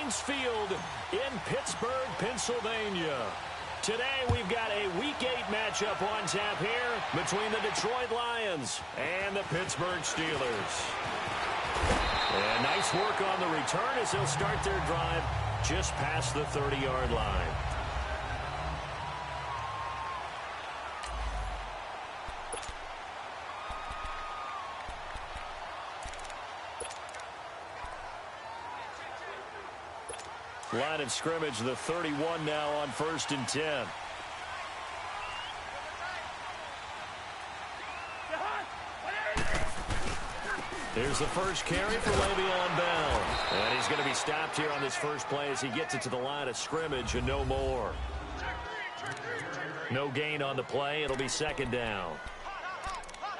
Heinz Field in Pittsburgh, Pennsylvania. Today we've got a Week 8 matchup on tap here between the Detroit Lions and the Pittsburgh Steelers. And nice work on the return as they'll start their drive just past the 30-yard line. Line of scrimmage, the 31 now on 1st and 10. Here's the first carry for Le'Veon Bell. And he's going to be stopped here on this first play as he gets it to the line of scrimmage and no more. No gain on the play. It'll be 2nd down.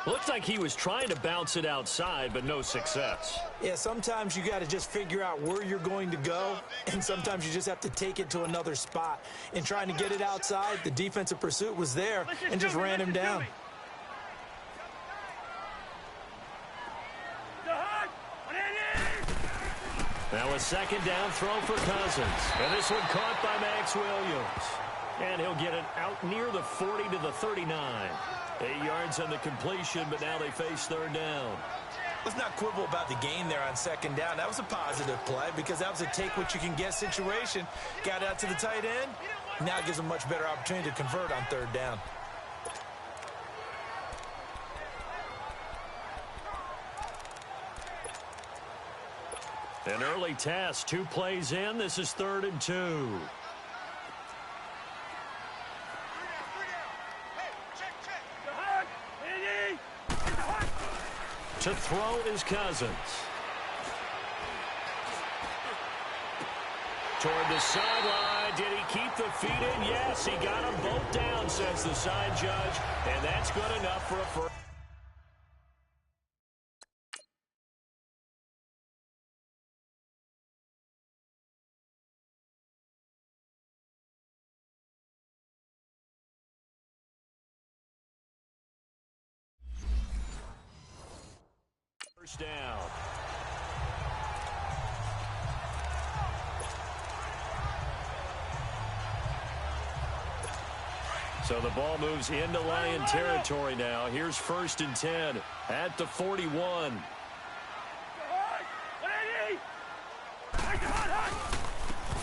Looks like he was trying to bounce it outside, but no success. Yeah, sometimes you got to just figure out where you're going to go, and sometimes you just have to take it to another spot. In trying to get it outside, the defensive pursuit was there and just ran him down. Now a 2nd down throw for Cousins. And this one caught by Max Williams. And he'll get it out near the 40 to the 39. 8 yards on the completion, but now they face 3rd down. Let's not quibble about the gain there on 2nd down. That was a positive play because that was a take-what-you-can-get situation. Got out to the tight end. Now it gives a much better opportunity to convert on 3rd down. An early test, 2 plays in. This is 3rd and 2. To throw is Cousins. Toward the sideline. Did he keep the feet in? Yes, he got them both down, says the side judge. And that's good enough for a first. Down. So the ball moves into Lion territory now. Here's 1st and 10 at the 41.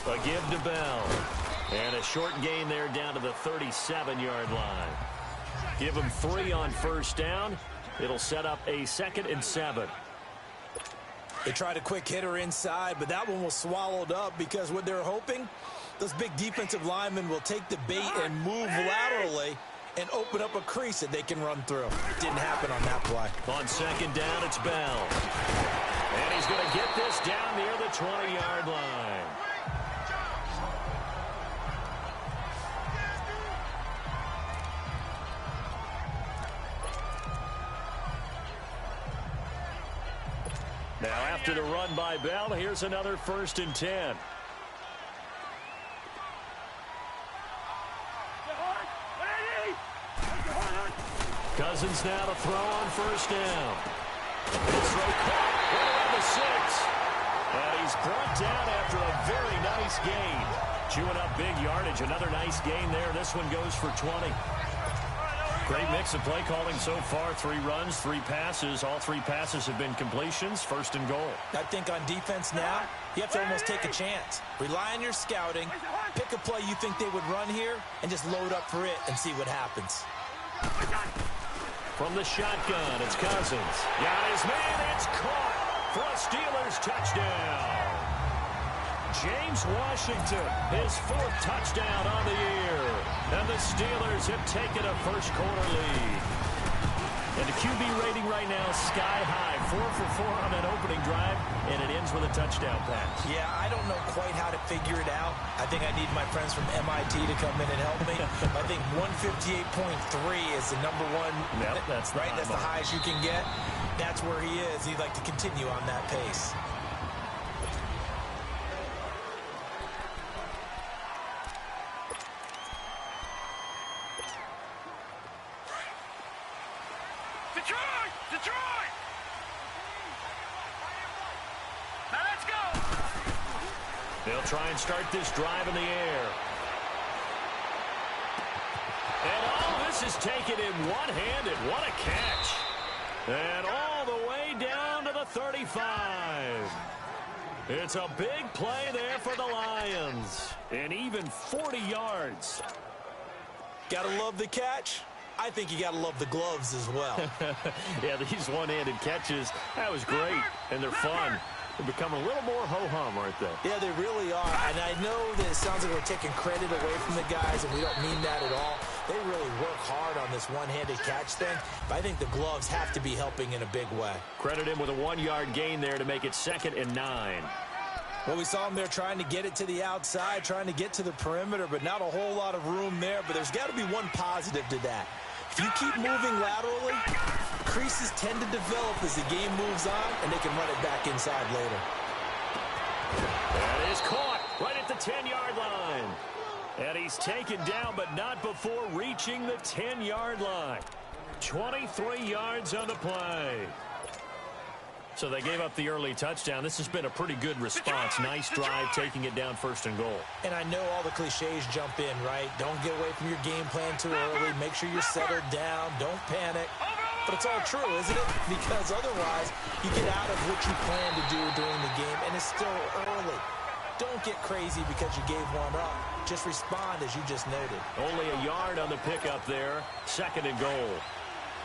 A give to Bell. And a short gain there down to the 37-yard line. Give him 3 on 1st down. It'll set up a 2nd and 7. They tried a quick hitter inside, but that one was swallowed up because what they're hoping, those big defensive linemen will take the bait and move laterally and open up a crease that they can run through. Didn't happen on that play. On 2nd down, it's Bell. And he's going to get this down near the 20-yard line. Now after the run by Bell, here's another 1st and 10. Cousins now to throw on 1st down. This throw caught right around the 6. And he's brought down after a very nice gain. Chewing up big yardage. Another nice gain there. This one goes for 20. Great mix of play calling so far. 3 runs, 3 passes. All 3 passes have been completions. 1st and goal. I think on defense now, you have to almost take a chance. Rely on your scouting. Pick a play you think they would run here and just load up for it and see what happens. From the shotgun, it's Cousins. Got his man. It's caught for a Steelers touchdown. James Washington, his 4th touchdown on the year. And the Steelers have taken a first quarter lead. And the QB rating right now, sky high. 4 for 4 on that opening drive, and it ends with a touchdown pass. Yeah, I don't know quite how to figure it out. I think I need my friends from MIT to come in and help me. I think 158.3 is the number one. Yep, that's right. That's the highest you can get. That's where he is. He'd like to continue on that pace. They'll try and start this drive in the air. And all this is taken in one-handed. What a catch. And all the way down to the 35. It's a big play there for the Lions. And even 40 yards. Gotta love the catch. I think you gotta love the gloves as well. Yeah, these one-handed catches, that was great. And they're fun. They're becoming a little more ho-hum, aren't they? Yeah, they really are. And I know that it sounds like we're taking credit away from the guys, and we don't mean that at all. They really work hard on this one-handed catch thing, but I think the gloves have to be helping in a big way. Credit him with a 1-yard gain there to make it 2nd and 9. Well, we saw him there trying to get it to the outside, trying to get to the perimeter, but not a whole lot of room there. But there's got to be one positive to that. If you keep moving laterally, creases tend to develop as the game moves on, and they can run it back inside later. That is caught right at the 10-yard line. And he's taken down, but not before reaching the 10-yard line. 23 yards on the play. So they gave up the early touchdown. This has been a pretty good response. Nice drive, taking it down 1st and goal. And I know all the cliches jump in, right? Don't get away from your game plan too early. Make sure you're settled down. Don't panic. But it's all true, isn't it? Because otherwise, you get out of what you plan to do during the game, and it's still early. Don't get crazy because you gave one up. Just respond as you just noted. Only a yard on the pickup there. 2nd and goal.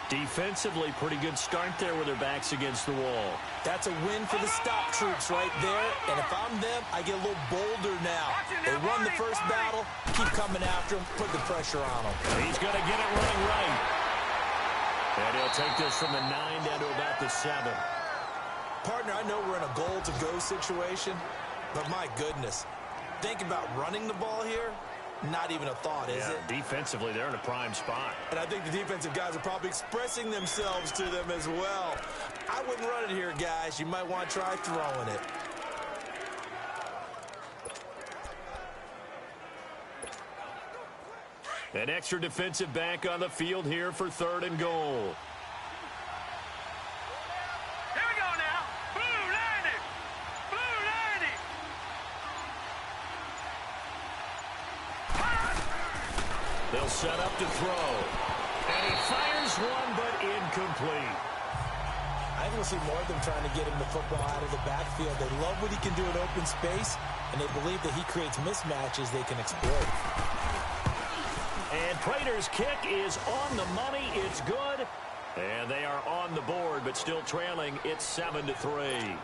Defensively, pretty good start there with their backs against the wall. That's a win for the stop troops right there. And if I'm them, I get a little bolder now. They won the first battle. Keep coming after them. Put the pressure on them. He's going to get it running right. And he'll take this from the 9 down to about the 7. Partner, I know we're in a goal-to-go situation, but my goodness. Think about running the ball here. Not even a thought, is it? Defensively, they're in a prime spot. And I think the defensive guys are probably expressing themselves to them as well. I wouldn't run it here, guys. You might want to try throwing it. An extra defensive back on the field here for 3rd and goal. Here we go now. Blue 90. Blue 90. They'll set up to throw. And he fires one, but incomplete. I think we'll see more of them trying to get him the football out of the backfield. They love what he can do in open space, and they believe that he creates mismatches they can exploit. And Prater's kick is on the money. It's good. And they are on the board, but still trailing. It's 7-3.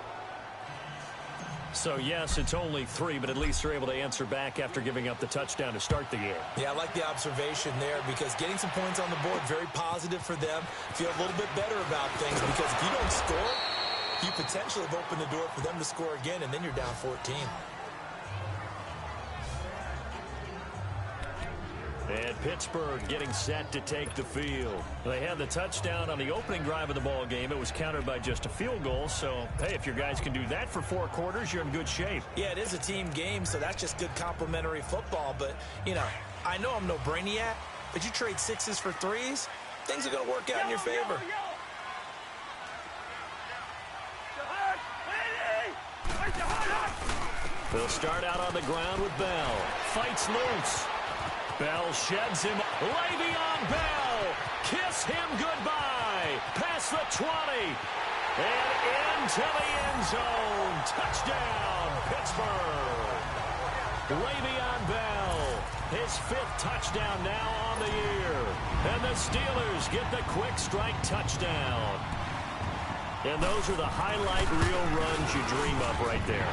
So, yes, it's only 3, but at least they're able to answer back after giving up the touchdown to start the game. Yeah, I like the observation there because getting some points on the board, very positive for them. Feel a little bit better about things because if you don't score, you potentially have opened the door for them to score again, and then you're down 14. And Pittsburgh getting set to take the field. They had the touchdown on the opening drive of the ball game. It was countered by just a field goal. So, hey, if your guys can do that for 4 quarters, you're in good shape. Yeah, it is a team game, so that's just good complementary football. But, you know, I know I'm no brainiac, but you trade 6s for 3s, things are going to work out in your favor. They'll start out on the ground with Bell. Fights loose. Bell sheds him. Le'Veon Bell. Kiss him goodbye. Past the 20. And into the end zone. Touchdown, Pittsburgh. Le'Veon Bell. His 5th touchdown now on the year. And the Steelers get the quick strike touchdown. And those are the highlight reel runs you dream of right there.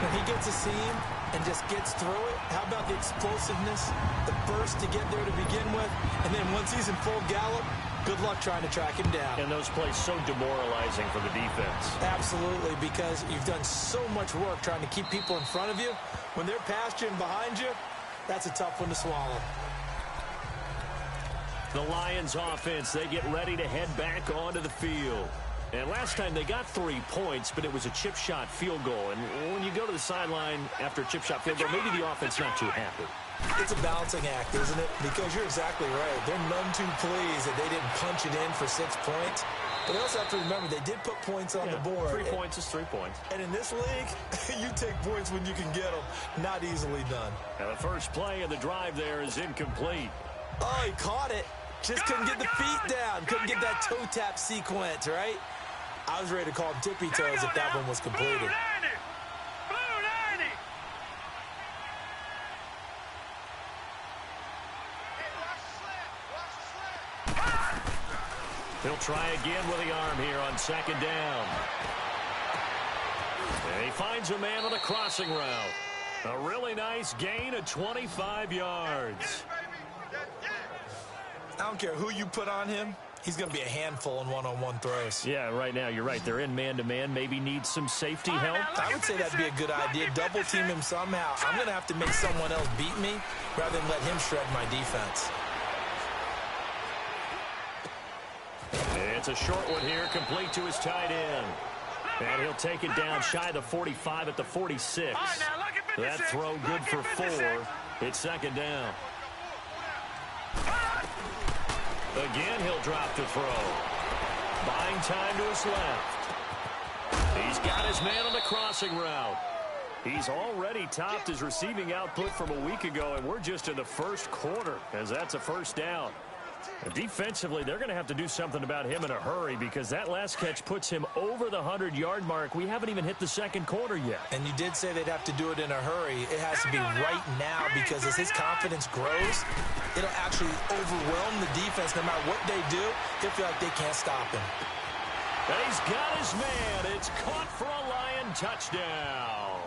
When he gets a seam and just gets through it, how about the explosiveness, the burst to get there to begin with, and then once he's in full gallop, good luck trying to track him down. And those plays so demoralizing for the defense. Absolutely, because you've done so much work trying to keep people in front of you. When they're past you and behind you, that's a tough one to swallow. The Lions offense, they get ready to head back onto the field. And last time they got 3 points, but it was a chip shot field goal. And when you go to the sideline after a chip shot field goal, maybe the offense not too happy. It's a balancing act, isn't it? Because you're exactly right. They're none too pleased that they didn't punch it in for 6 points. But they also have to remember they did put points on the board. 3 points is 3 points. And in this league, you take points when you can get them. Not easily done. Now the first play of the drive there is incomplete. Oh, he caught it. Just couldn't get the feet down. Couldn't get that toe tap sequence, right? I was ready to call him tippy toes if that one was completed. Blue 90. Blue 90. He'll try again with the arm here on second down. And he finds a man on a crossing route. A really nice gain of 25 yards. I don't care who you put on him. He's going to be a handful in one-on-one throws. Yeah, right now, you're right. They're in man-to-man. Maybe needs some safety help. I would say that'd be a good idea. Double team him somehow. I'm going to have to make someone else beat me rather than let him shred my defense. It's a short one here, complete to his tight end. And he'll take it down shy of the 45 at the 46. That throw good for 4. It's second down. Again, he'll drop to throw. Buying time to his left. He's got his man on the crossing route. He's already topped his receiving output from a week ago, and we're just in the first quarter, as that's a first down. And defensively, they're going to have to do something about him in a hurry because that last catch puts him over the 100-yard mark. We haven't even hit the second quarter yet. And you did say they'd have to do it in a hurry. It has to be right now because as his confidence grows, it'll actually overwhelm the defense. No matter what they do, they'll feel like they can't stop him. And he's got his man. It's caught for a Lion touchdown.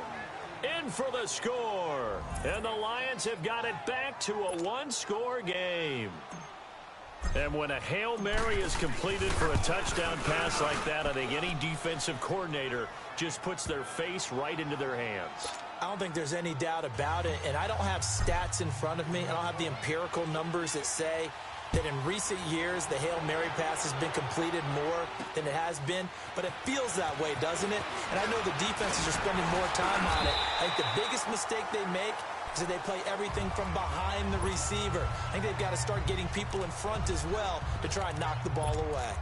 In for the score. And the Lions have got it back to a one-score game. And when a Hail Mary is completed for a touchdown pass like that, I think any defensive coordinator just puts their face right into their hands. I don't think there's any doubt about it, and I don't have stats in front of me. I don't have the empirical numbers that say that in recent years the Hail Mary pass has been completed more than it has been, but it feels that way, doesn't it? And I know the defenses are spending more time on it. I think the biggest mistake they make is that they play everything from behind the receiver. I think they've got to start getting people in front as well to try and knock the ball away.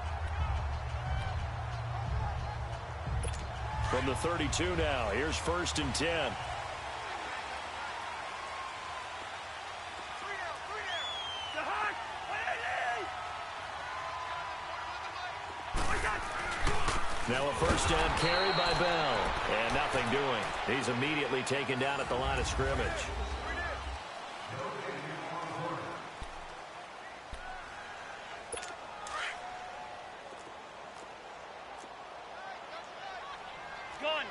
From the 32 now, here's 1st and 10. Now a first down carry by Bell. And nothing doing. He's immediately taken down at the line of scrimmage. Gone.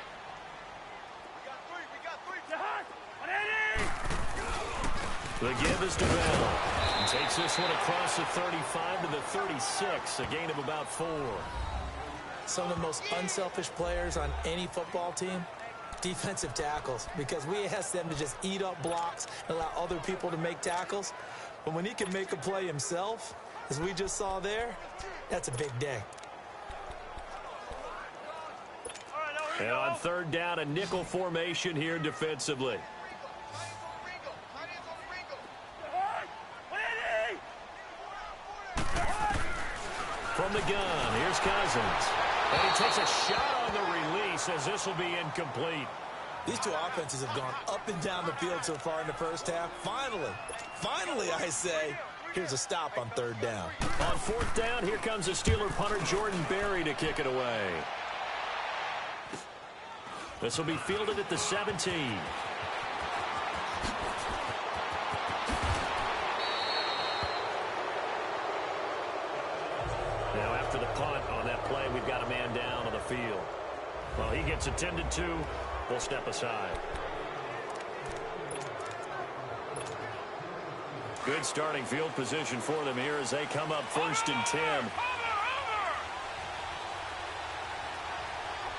The give is to Bell. And takes this one across the 35 to the 36. A gain of about 4. Some of the most unselfish players on any football team, defensive tackles, because we ask them to just eat up blocks and allow other people to make tackles. But when he can make a play himself, as we just saw there, that's a big day. And on 3rd down, a nickel formation here defensively. From the gun, here's Cousins. And he takes a shot on the release as this will be incomplete. These two offenses have gone up and down the field so far in the first half. Finally, I say, here's a stop on 3rd down. On 4th down, here comes the Steeler punter Jordan Berry to kick it away. This will be fielded at the 17. Now after the punt on that play, we've got a man down on the field. Well, he gets attended to. We'll step aside. Good starting field position for them here as they come up 1st and 10.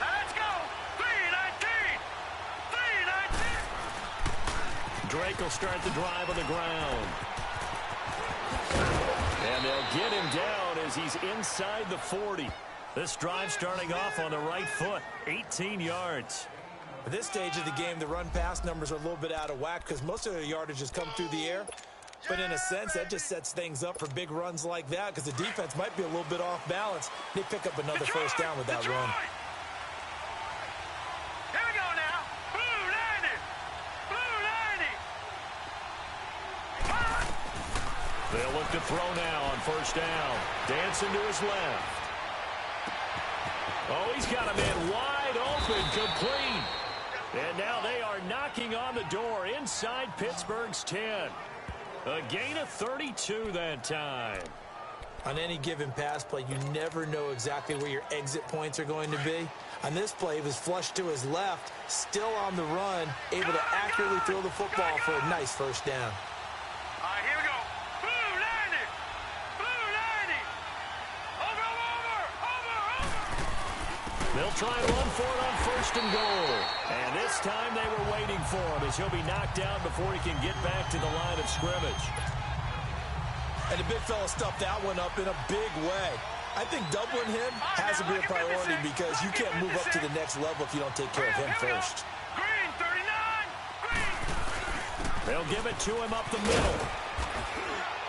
Let's go. 3-19. Drake will start the drive on the ground. And they'll get him down as he's inside the 40. This drive starting off on the right foot, 18 yards. At this stage of the game, the run-pass numbers are a little bit out of whack because most of the yardage has come through the air. But in a sense, that just sets things up for big runs like that because the defense might be a little bit off balance. They pick up another first down with that run. Here we go now. Blue 90. Blue 90. They'll look to throw now on first down. Dancing to his left. Oh, he's got a man wide open, complete. And now they are knocking on the door inside Pittsburgh's 10. A gain of 32 that time. On any given pass play, you never know exactly where your exit points are going to be. On this play, he was flushed to his left, still on the run, able to accurately throw the football for a nice first down. All right, here we go. Blue 90. Blue 90. Over. They'll try and run for it on first and goal. And this time they were waiting for him as he'll be knocked down before he can get back to the line of scrimmage. And the big fella stuffed that one up in a big way. I think doubling him has to be a priority because you can't move up to the next level if you don't take care of him first. Green 39. Green. They'll give it to him up the middle.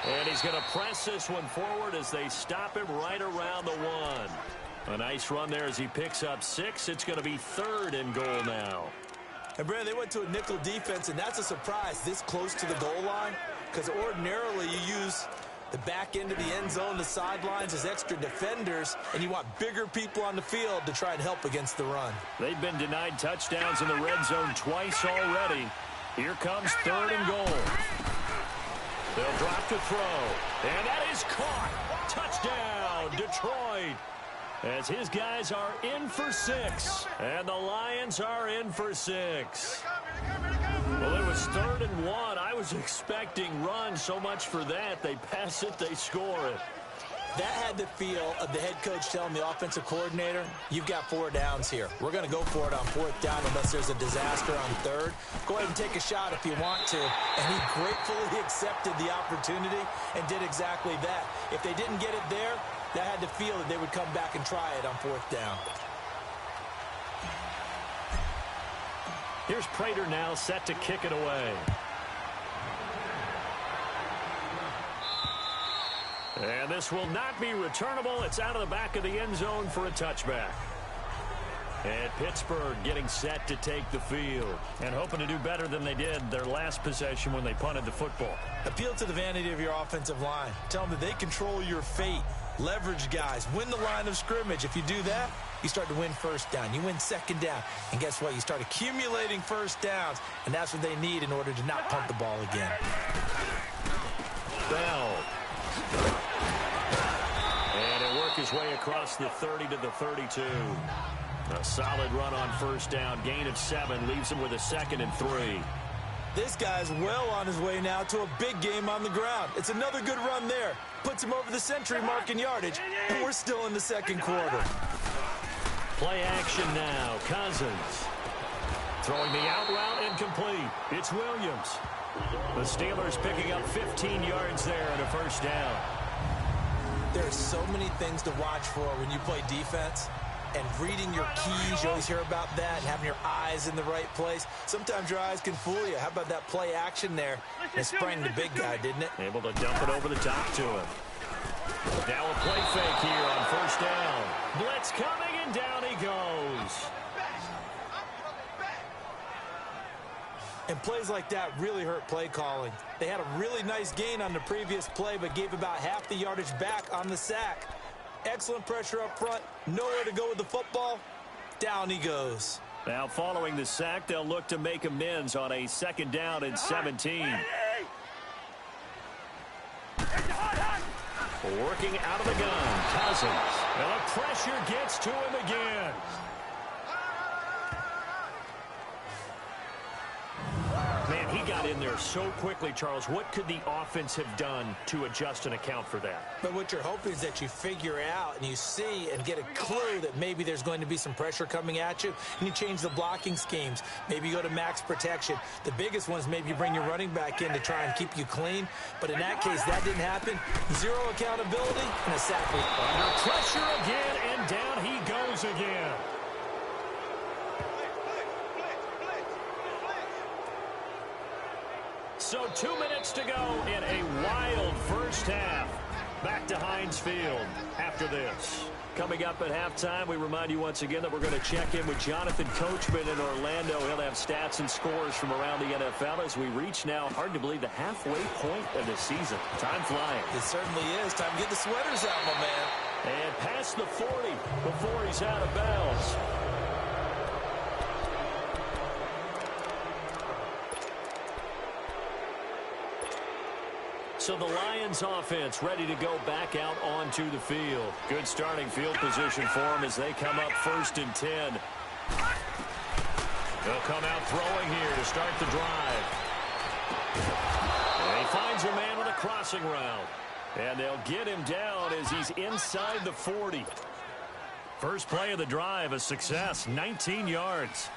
And he's going to press this one forward as they stop him right around the 1. A nice run there as he picks up 6. It's going to be 3rd and goal now. And, Brandon, they went to a nickel defense, and that's a surprise this close to the goal line because ordinarily you use the back end of the end zone, the sidelines as extra defenders, and you want bigger people on the field to try and help against the run. They've been denied touchdowns in the red zone twice already. Here comes 3rd and goal. They'll drop to throw, and that is caught. Touchdown, Detroit. As his guys are in for 6, and the Lions are in for 6. Well, it was 3rd and 1. I was expecting run, so much for that. They pass it, they score it. That had the feel of the head coach telling the offensive coordinator, you've got 4 downs here. We're going to go for it on 4th down unless there's a disaster on 3rd. Go ahead and take a shot if you want to. And he gratefully accepted the opportunity and did exactly that. If they didn't get it there, that had the feel that they would come back and try it on 4th down. Here's Prater now set to kick it away. And this will not be returnable. It's out of the back of the end zone for a touchback. And Pittsburgh getting set to take the field and hoping to do better than they did their last possession when they punted the football. Appeal to the vanity of your offensive line. Tell them that they control your fate. Leverage guys. Win the line of scrimmage. If you do that, you start to win first down. You win 2nd down. And guess what? You start accumulating first downs. And that's what they need in order to not punt the ball again. Bell. And he'll work his way across the 30 to the 32. A solid run on first down. Gain of 7 leaves him with a 2nd and 3. This guy's well on his way now to a big game on the ground. It's another good run there. Puts him over the century mark in yardage, and we're still in the 2nd quarter. Play action now. Cousins. Throwing the out route incomplete. It's Williams. The Steelers picking up 15 yards there and a first down. There are so many things to watch for when you play defense. And reading your keys, you always hear about that, and having your eyes in the right place. Sometimes your eyes can fool you. How about that play action there? It sprang the big guy, didn't it? Able to dump it over the top to him. Now a play fake here on first down. Blitz coming, and down he goes. And plays like that really hurt play calling. They had a really nice gain on the previous play, but gave about half the yardage back on the sack. Excellent pressure up front. Nowhere to go with the football. Down he goes. Now following the sack, they'll look to make amends on a 2nd down and 17. Working out of the gun. Cousins. And the pressure gets to him again. Man, he got in there so quickly, Charles. What could the offense have done to adjust and account for that? But what you're hoping is that you figure out and you see and get a clue that maybe there's going to be some pressure coming at you, and you change the blocking schemes. Maybe you go to max protection. The biggest one is maybe you bring your running back in to try and keep you clean. But in that case, that didn't happen. 0 accountability and a sack. Under pressure again, and down he goes again. So 2 minutes to go in a wild first half. Back to Heinz Field after this. Coming up at halftime, we remind you once again that we're going to check in with Jonathan Coachman in Orlando. He'll have stats and scores from around the NFL as we reach now, hard to believe, the halfway point of the season. Time flying. It certainly is. Time to get the sweaters out, my man. And past the 40 before he's out of bounds. So the Lions offense ready to go back out onto the field. Good starting field position for them as they come up 1st and 10. They'll come out throwing here to start the drive. And he finds a man with a crossing route. And they'll get him down as he's inside the 40. First play of the drive, a success, 19 yards.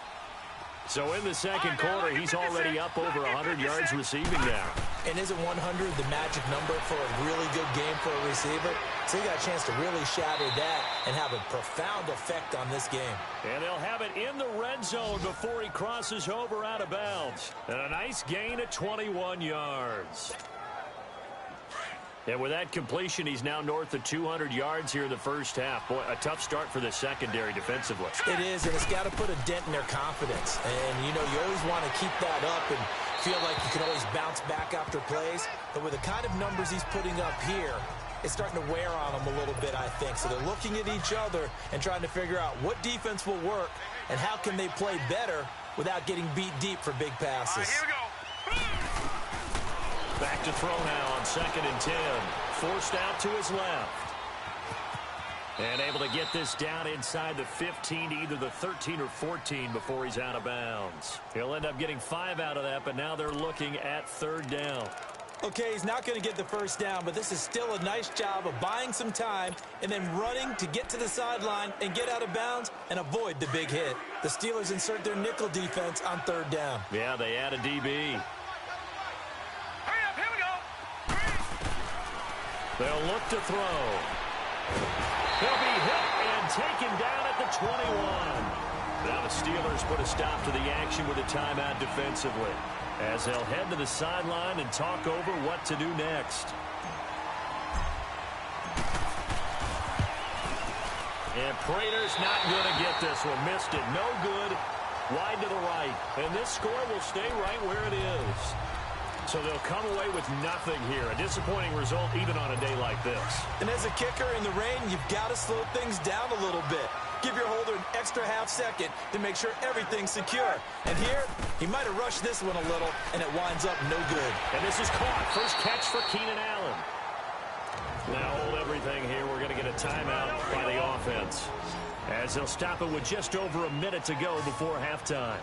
So in the second quarter, he's already up over 100 yards receiving now. And isn't 100 the magic number for a really good game for a receiver? So he got a chance to really shatter that and have a profound effect on this game. And they'll have it in the red zone before he crosses over out of bounds. And a nice gain at 21 yards. And with that completion, he's now north of 200 yards here in the first half. Boy, a tough start for the secondary defensively. It is, and it's got to put a dent in their confidence. And, you know, you always want to keep that up and feel like you can always bounce back after plays. But with the kind of numbers he's putting up here, it's starting to wear on them a little bit, I think. So they're looking at each other and trying to figure out what defense will work and how can they play better without getting beat deep for big passes. Here we go. Back to throw now on 2nd and 10. Forced out to his left. And able to get this down inside the 15 to either the 13 or 14 before he's out of bounds. He'll end up getting 5 out of that, but now they're looking at 3rd down. Okay, he's not going to get the first down, but this is still a nice job of buying some time and then running to get to the sideline and get out of bounds and avoid the big hit. The Steelers insert their nickel defense on 3rd down. Yeah, they add a DB. They'll look to throw. He'll be hit and taken down at the 21. Now the Steelers put a stop to the action with a timeout defensively as they'll head to the sideline and talk over what to do next. And Prater's not going to get this one. Missed it. No good. Wide to the right. And this score will stay right where it is. So they'll come away with nothing here. A disappointing result even on a day like this. And as a kicker in the rain, you've got to slow things down a little bit. Give your holder an extra half second to make sure everything's secure. And here, he might have rushed this one a little, and it winds up no good. And this is caught. First catch for Keenan Allen. Now hold everything here. We're going to get a timeout by the offense, as they'll stop it with just over a minute to go before halftime.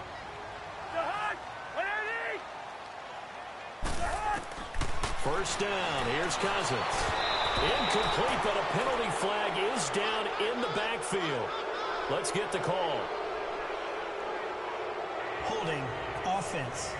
First down, here's Cousins. Incomplete, but a penalty flag is down in the backfield. Let's get the call. Holding, offense.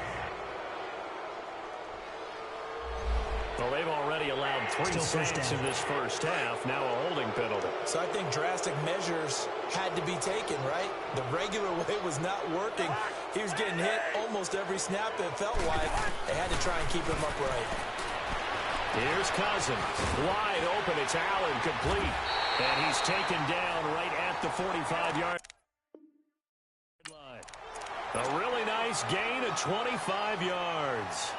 Well, they've already allowed 3 sacks in this first half. Now a holding penalty. So I think drastic measures had to be taken, right? The regular way was not working. He was getting hit almost every snap, it felt like. They had to try and keep him upright. Here's Cousins. Wide open. It's Allen, complete. And he's taken down right at the 45-yard line. A really nice gain of 25 yards.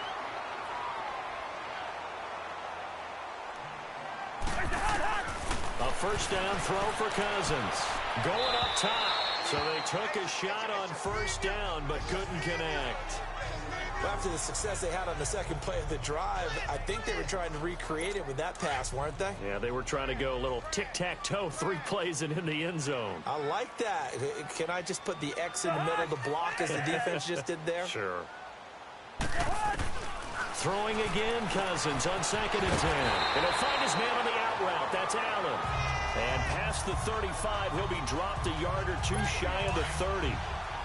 A first down throw for Cousins. Going up top. So they took a shot on first down, but couldn't connect. After the success they had on the second play of the drive, I think they were trying to recreate it with that pass, weren't they? Yeah, they were trying to go a little tic-tac-toe, 3 plays and in the end zone. I like that. Can I just put the X in the middle to block as the defense just did there? Sure. Throwing again, Cousins on 2nd and 10. And he'll find his man on the out route. That's Allen. And past the 35, he'll be dropped a yard or two shy of the 30.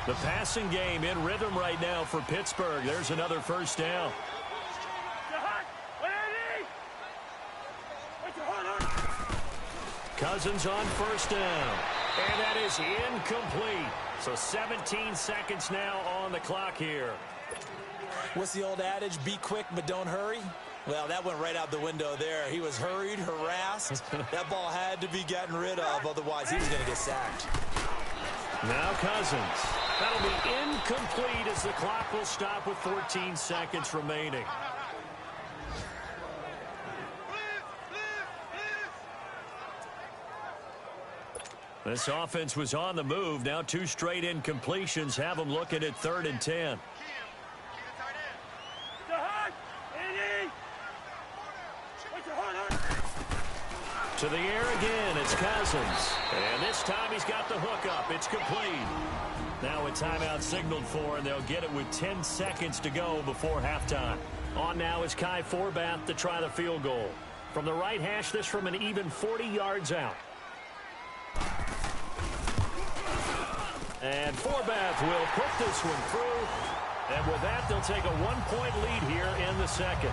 The passing game in rhythm right now for Pittsburgh. There's another first down. Cousins on first down. And that is incomplete. So 17 seconds now on the clock here. What's the old adage? Be quick, but don't hurry. Well, that went right out the window there. He was hurried, harassed. That ball had to be gotten rid of, otherwise he was going to get sacked. Now Cousins. That'll be incomplete as the clock will stop with 14 seconds remaining. This offense was on the move. Now 2 straight incompletions have them looking at 3rd and 10. To the air again, it's Cousins. And this time he's got the hook up. It's complete. Now a timeout signaled for, and they'll get it with 10 seconds to go before halftime. On now is Kai Forbath to try the field goal. From the right hash, this from an even 40 yards out. And Forbath will put this one through. And with that, they'll take a 1-point lead here in the second.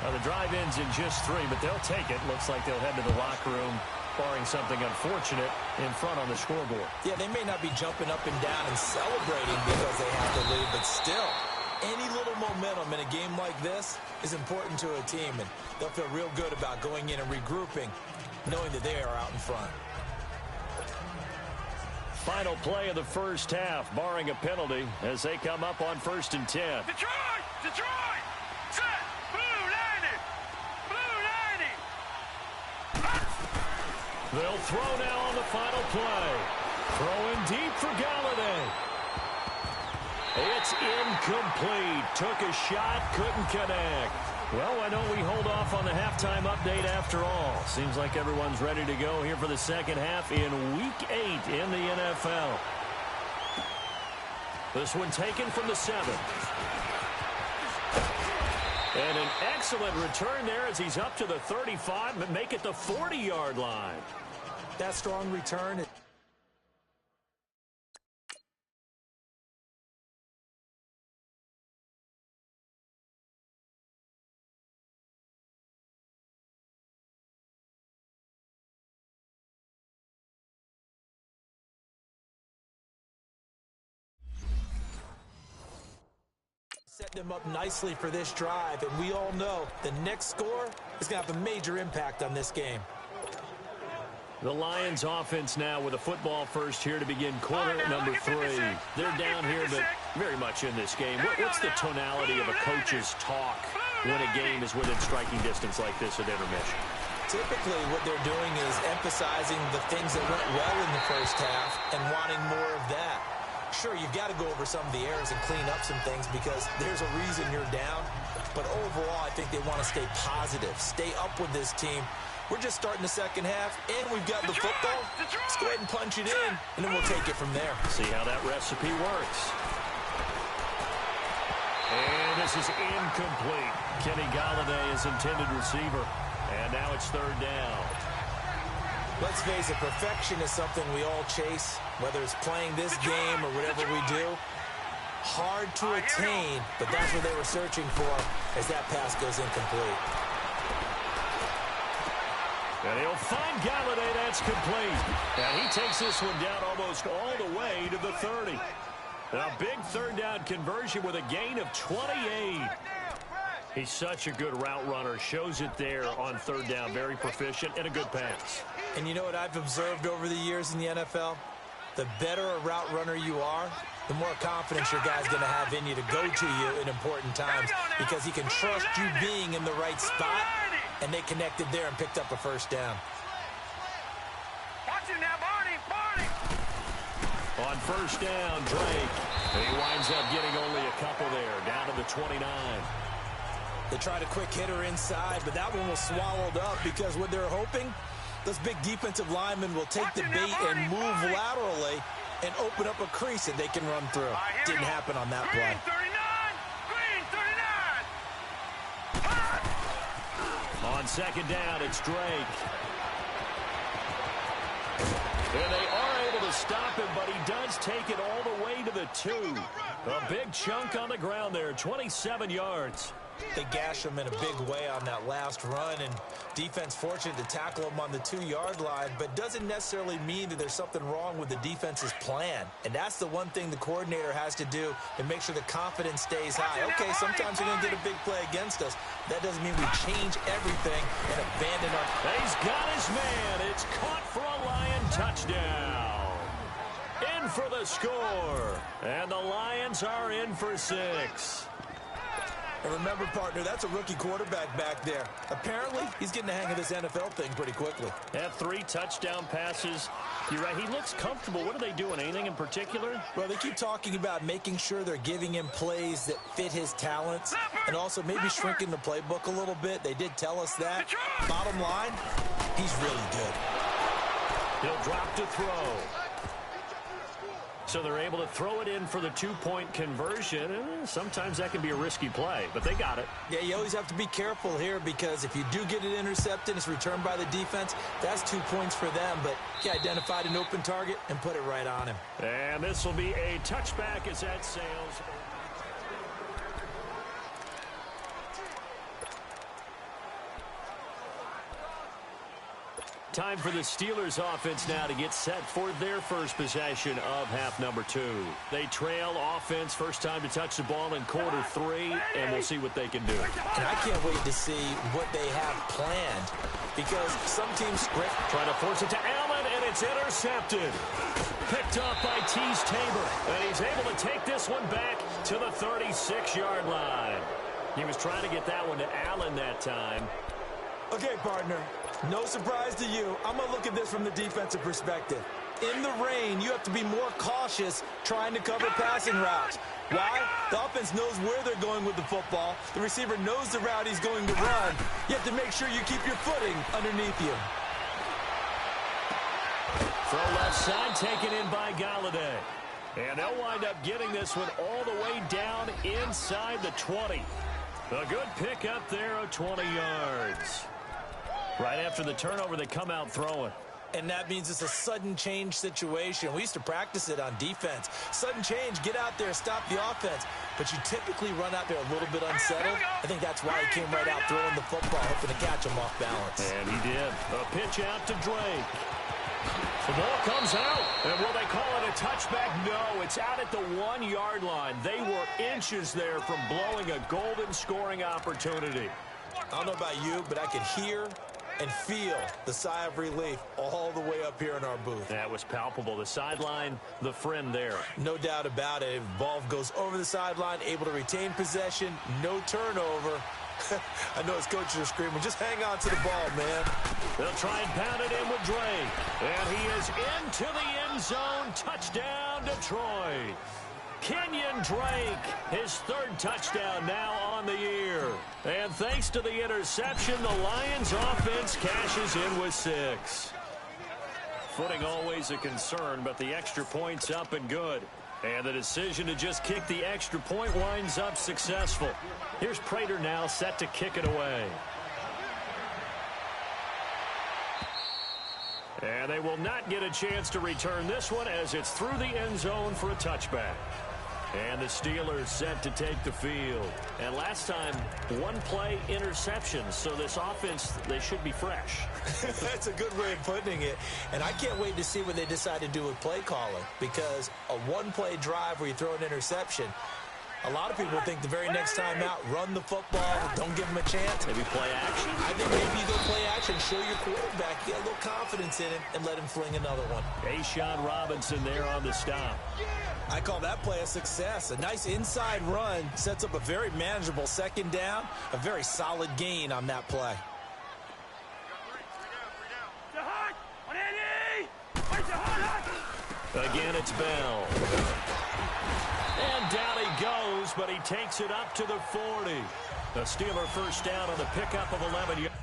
Now, the drive ends in just 3, but they'll take it. Looks like they'll head to the locker room, barring something unfortunate, in front on the scoreboard. Yeah, they may not be jumping up and down and celebrating because they have the lead, but still, any little momentum in a game like this is important to a team, and they'll feel real good about going in and regrouping, knowing that they are out in front. Final play of the first half, barring a penalty, as they come up on 1st and 10. Detroit! Detroit! Set! Blue 90! Blue 90! They'll throw now on the final play. Throwing deep for Galladay. It's incomplete. Took a shot, couldn't connect. Well, why don't we hold off on the halftime update after all? Seems like everyone's ready to go here for the second half in Week 8 in the NFL. This one taken from the 7. And an excellent return there as he's up to the 35, but make it the 40-yard line. That strong return. Set them up nicely for this drive, and we all know the next score is going to have a major impact on this game. The Lions offense now with a football first here to begin quarter number 3. They're down here, but very much in this game. What's the tonality of a coach's talk when a game is within striking distance like this at intermission? Typically, what they're doing is emphasizing the things that went well in the first half and wanting more of that. Sure, you've got to go over some of the errors and clean up some things because there's a reason you're down. But overall, I think they want to stay positive, stay up with this team. We're just starting the second half, and we've got the football. Let's go ahead and punch it in, and then we'll take it from there. See how that recipe works. And this is incomplete. Kenny Galladay is intended receiver. And now it's 3rd down. Let's face it, perfection is something we all chase, whether it's playing this game or whatever we do. Hard to attain, but that's what they were searching for as that pass goes incomplete. And he'll find Galladay. That's complete. And he takes this one down almost all the way to the 30. A big 3rd down conversion with a gain of 28. He's such a good route runner. Shows it there on 3rd down. Very proficient and a good pass. And you know what I've observed over the years in the NFL? The better a route runner you are, the more confidence your guy's going to have in you to go to you in important times because he can trust you being in the right spot, and they connected there and picked up a 1st down. Watch it now, Barney! Barney! On 1st down, Drake. And he winds up getting only a couple there, down to the 29. They tried a quick hitter inside, but that one was swallowed up because what they're hoping, those big defensive linemen will take the bait and move laterally and open up a crease that they can run through. Didn't happen on that play. Green 39! On 2nd down, it's Drake. And they are able to stop him, but he does take it all the way to the 2. A big chunk on the ground there, 27 yards. They gash him in a big way on that last run, and defense fortunate to tackle him on the 2-yard line, but doesn't necessarily mean that there's something wrong with the defense's plan. And that's the one thing the coordinator has to do to make sure the confidence stays high. Okay, sometimes you're going to get a big play against us. That doesn't mean we change everything and abandon our... He's got his man. It's caught for a Lion touchdown. In for the score. And the Lions are in for 6. And remember, partner, that's a rookie quarterback back there. Apparently, he's getting the hang of this NFL thing pretty quickly. Had 3 touchdown passes. You're right, he looks comfortable. What are they doing? Anything in particular? Well, they keep talking about making sure they're giving him plays that fit his talents and also maybe shrinking the playbook a little bit. They did tell us that. Bottom line, he's really good. He'll drop to throw. So they're able to throw it in for the 2-point conversion. Sometimes that can be a risky play, but they got it. Yeah, you always have to be careful here because if you do get it intercepted, it's returned by the defense, that's 2 points for them. But he identified an open target and put it right on him. And this will be a touchback as that sails. Time for the Steelers offense now to get set for their first possession of half number 2. They trail offense, first time to touch the ball in quarter 3, and we'll see what they can do. And I can't wait to see what they have planned because some teams trying to force it to Allen, and it's intercepted. Picked up by Tease Tabor, and he's able to take this one back to the 36-yard line. He was trying to get that one to Allen that time. Okay, partner. No surprise to you. I'm going to look at this from the defensive perspective. In the rain, you have to be more cautious trying to cover passing routes. Why? The offense knows where they're going with the football. The receiver knows the route he's going to run. You have to make sure you keep your footing underneath you. Throw left side, taken in by Galladay. And they'll wind up getting this one all the way down inside the 20. A good pick up there of 20 yards. Right after the turnover, they come out throwing. And that means it's a sudden change situation. We used to practice it on defense. Sudden change, get out there, stop the offense. But you typically run out there a little bit unsettled. I think that's why he came right out throwing the football, hoping to catch him off balance. And he did. A pitch out to Drake. The ball comes out. And will they call it a touchback? No, it's out at the 1-yard line. They were inches there from blowing a golden scoring opportunity. I don't know about you, but I could hear and feel the sigh of relief all the way up here in our booth. That was palpable. The sideline, the friend there. No doubt about it. Ball goes over the sideline, able to retain possession, no turnover. I know his coaches are screaming, just hang on to the ball, man. They'll try and pound it in with Drake. And he is into the end zone. Touchdown, Detroit. Kenyon Drake, his 3rd touchdown now on the year. And thanks to the interception, the Lions offense cashes in with 6. Footing always a concern, but the extra point's up and good. And the decision to just kick the extra point winds up successful. Here's Prater now set to kick it away. And they will not get a chance to return this one as it's through the end zone for a touchback. And the Steelers set to take the field. And last time, 1-play interceptions. So this offense, they should be fresh. That's a good way of putting it. And I can't wait to see what they decide to do with play calling. Because a 1-play drive where you throw an interception, a lot of people think the very next time out, run the football, don't give them a chance. Maybe play action. I think maybe you go play action, show your quarterback, get a little confidence in him, and let him fling another one. A'Shawn Robinson there on the stop. I call that play a success. A nice inside run sets up a very manageable 2nd down, a very solid gain on that play. Again, it's Bell. And down he goes, but he takes it up to the 40. The Steeler first down on the pickup of 11 yards.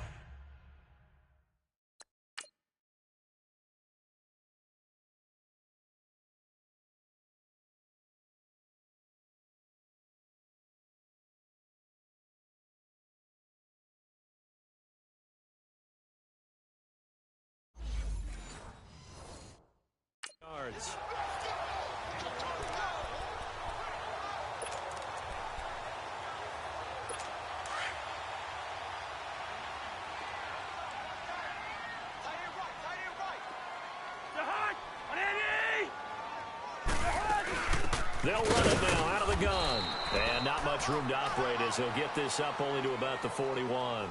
They'll run it now out of the gun. And not much room to operate as he'll get this up only to about the 41.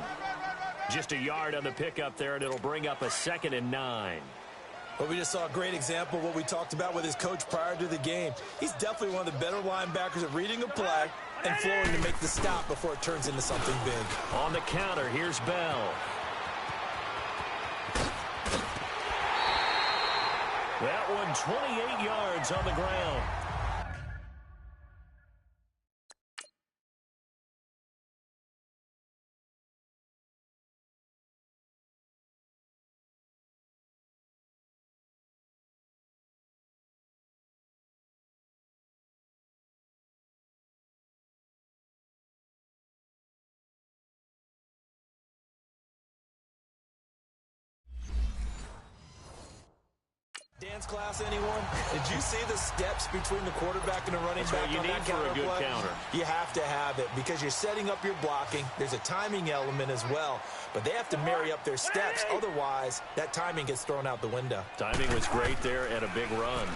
Just a yard on the pickup there, and it'll bring up a 2nd and 9. Well, we just saw a great example of what we talked about with his coach prior to the game. He's definitely one of the better linebackers at reading a play and flowing to make the stop before it turns into something big. On the counter, here's Bell. That one 28 yards on the ground. Dance class, anyone? Did you see the steps between the quarterback and the running That's back what you on need that for a good play? counter. You have to have it because you're setting up your blocking. There's a timing element as well, but they have to marry up their steps. Otherwise, that timing gets thrown out the window. Timing was great there and a big run.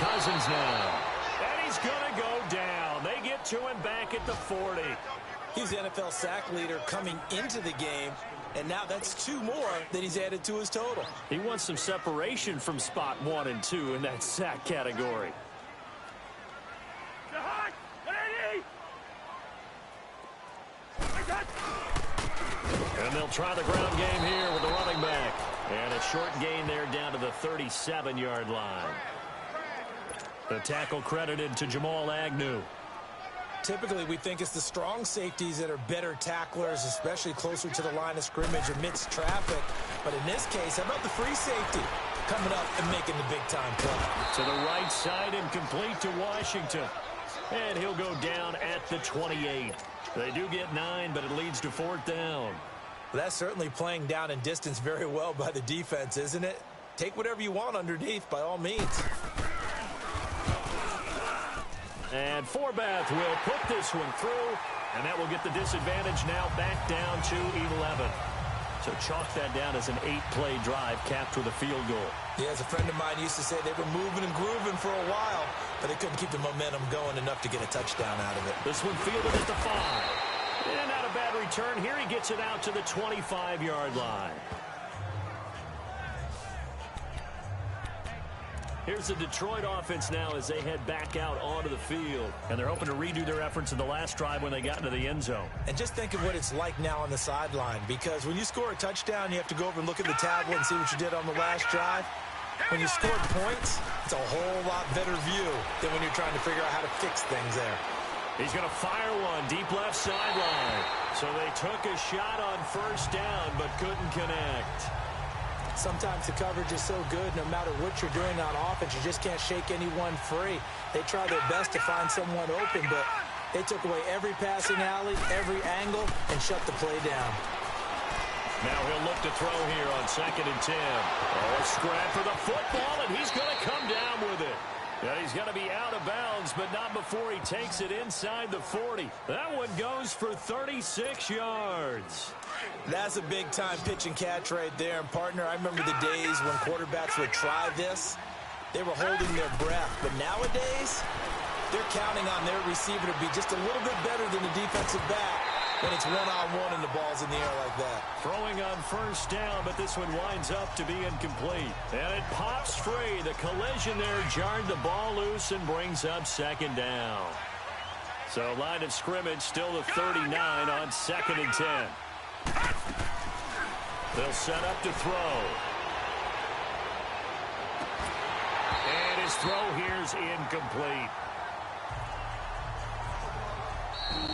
Cousins now. And he's going to go down. They get to him back at the 40. He's the NFL sack leader coming into the game, and now that's 2 more that he's added to his total. He wants some separation from spot 1 and 2 in that sack category. And they'll try the ground game here with the running back. And a short gain there down to the 37-yard line. The tackle credited to Jamal Agnew. Typically, we think it's the strong safeties that are better tacklers, especially closer to the line of scrimmage amidst traffic. But in this case, how about the free safety coming up and making the big-time play? To the right side and complete to Washington. And he'll go down at the 28. They do get 9, but it leads to 4th down. Well, that's certainly playing down in distance very well by the defense, isn't it? Take whatever you want underneath, by all means. And Forbath will put this one through, and that will get the disadvantage now back down to 11. So chalk that down as an 8-play drive capped with a field goal. Yeah, as a friend of mine used to say, they were moving and grooving for a while, but they couldn't keep the momentum going enough to get a touchdown out of it. This one fielded at the 5. And not a bad return. Here he gets it out to the 25-yard line. Here's the Detroit offense now as they head back out onto the field. And they're hoping to redo their efforts in the last drive when they got into the end zone. And just think of what it's like now on the sideline, because when you score a touchdown, you have to go over and look at the tablet and see what you did on the last drive. When you scored points, it's a whole lot better view than when you're trying to figure out how to fix things there. He's going to fire one deep left sideline. So they took a shot on 1st down but couldn't connect. Sometimes the coverage is so good, no matter what you're doing on offense, you just can't shake anyone free. They try their best to find someone open, but they took away every passing alley, every angle, and shut the play down. Now he'll look to throw here on 2nd and 10. Oh, a scrap for the football, and he's going to come down with it. Yeah, he's going to be out of bounds, but not before he takes it inside the 40. That one goes for 36 yards. That's a big-time pitch and catch right there. And, partner, I remember the days when quarterbacks would try this. They were holding their breath. But nowadays, they're counting on their receiver to be just a little bit better than the defensive back when it's one-on-one and the ball's in the air like that. Throwing on 1st down, but this one winds up to be incomplete. And it pops free. The collision there jarred the ball loose and brings up 2nd down. So line of scrimmage still the 39 on 2nd and 10. They'll set up to throw. And his throw here's incomplete.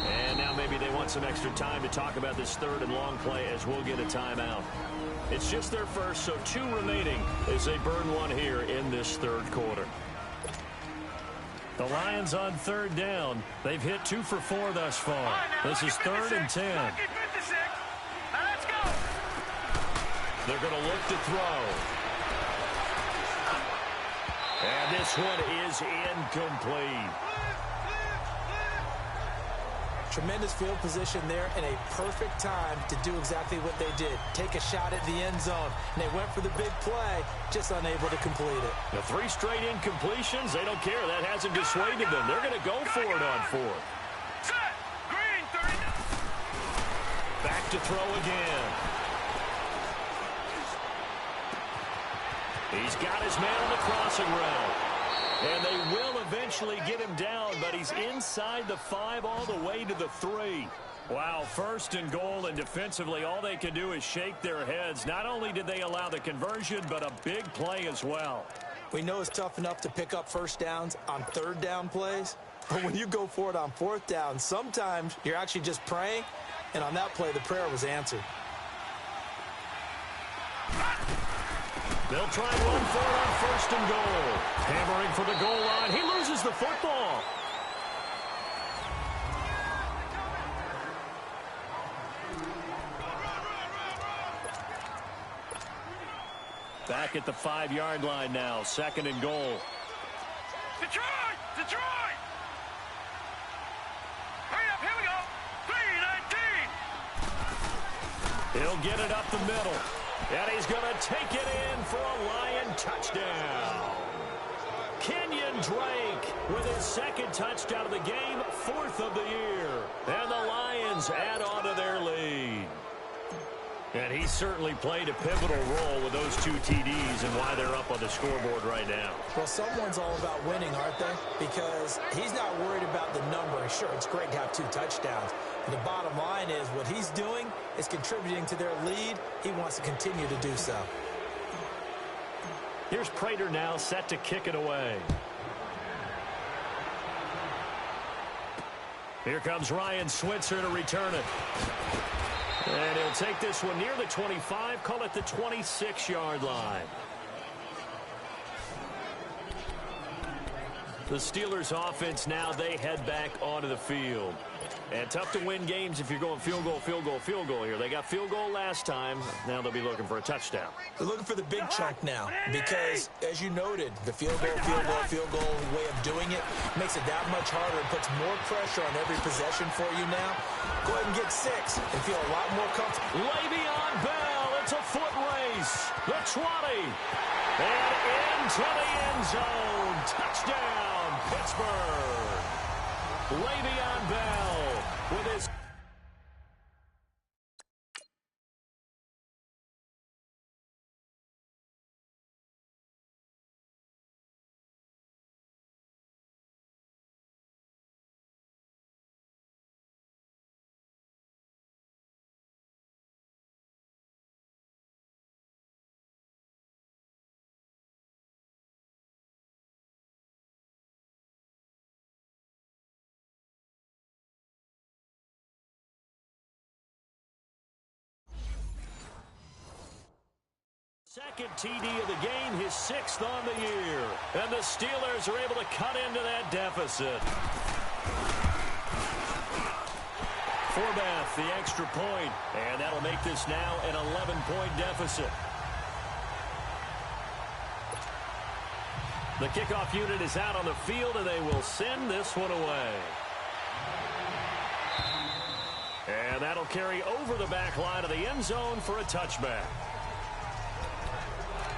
And now maybe they want some extra time to talk about this 3rd and long play as we'll get a timeout. It's just their first, so 2 remaining as they burn one here in this 3rd quarter. The Lions on 3rd down. They've hit 2 for 4 thus far. This is 3rd and 10. They're going to look to throw. And this one is incomplete. Tremendous field position there and a perfect time to do exactly what they did. Take a shot at the end zone. And they went for the big play, just unable to complete it. The 3 straight incompletions, they don't care. That hasn't dissuaded them. They're going to go for it on 4th. Set. Green, 39. Back to throw again. He's got his man on the crossing route. And they will eventually get him down, but he's inside the 5 all the way to the 3. Wow, 1st and goal, and defensively all they can do is shake their heads. Not only did they allow the conversion, but a big play as well. We know it's tough enough to pick up first downs on 3rd down plays, but when you go for it on 4th down, sometimes you're actually just praying, and on that play the prayer was answered. They'll try and run for it on 1st and goal. Hammering for the goal line. He loses the football. Back at the 5-yard line now. 2nd and goal. Detroit! Detroit! Hurry up, here we go. 3-19. He'll get it up the middle. And he's going to take it in for a Lion touchdown. Kenyon Drake with his 2nd touchdown of the game, 4th of the year. And the Lions add on to their lead. And he certainly played a pivotal role with those 2 TDs and why they're up on the scoreboard right now. Well, someone's all about winning, aren't they? Because he's not worried about the number. Sure, it's great to have 2 touchdowns. But the bottom line is what he's doing is contributing to their lead. He wants to continue to do so. Here's Prater now set to kick it away. Here comes Ryan Switzer to return it. And he'll take this one near the 25, call it the 26-yard line. The Steelers offense now, they head back onto the field. And tough to win games if you're going field goal, field goal, field goal here. They got field goal last time. Now they'll be looking for a touchdown. They're looking for the big chunk now because, as you noted, the field goal way of doing it makes it that much harder and puts more pressure on every possession for you now. Go ahead and get 6 and feel a lot more comfortable. Le'Veon Bell, it's a foot race. The 20. And into the end zone. Touchdown, Pittsburgh. Le'Veon Bell with his... Second TD of the game, his 6th on the year. And the Steelers are able to cut into that deficit. Forbath, the extra point, and that'll make this now an 11-point deficit. The kickoff unit is out on the field, and they will send this one away. And that'll carry over the back line of the end zone for a touchback.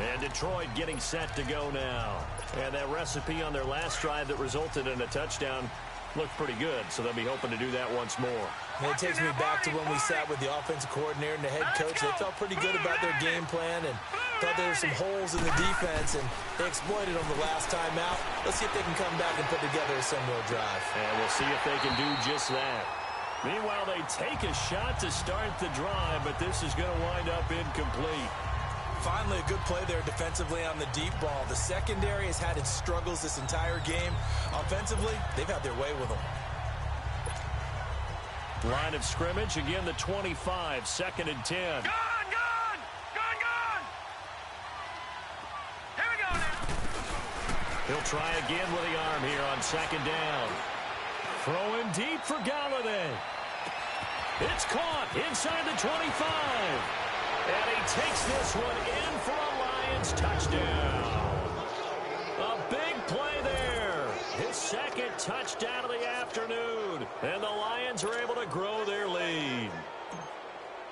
And Detroit getting set to go now. And that recipe on their last drive that resulted in a touchdown looked pretty good, so they'll be hoping to do that once more. And it takes me back to when we sat with the offensive coordinator and the head coach. They felt pretty good about their game plan and thought there were some holes in the defense, and they exploited them the last time out. Let's see if they can come back and put together a similar drive. And we'll see if they can do just that. Meanwhile, they take a shot to start the drive, but this is going to wind up incomplete. Finally, a good play there defensively on the deep ball. The secondary has had its struggles this entire game. Offensively, they've had their way with them. Line of scrimmage, again the 25, 2nd and 10. Gone! Here we go now. He'll try again with the arm here on 2nd down. Throwing deep for Galladay. It's caught inside the 25. And he takes this one in for a Lions touchdown. A big play there. His 2nd touchdown of the afternoon. And the Lions Lions are able to grow their lead.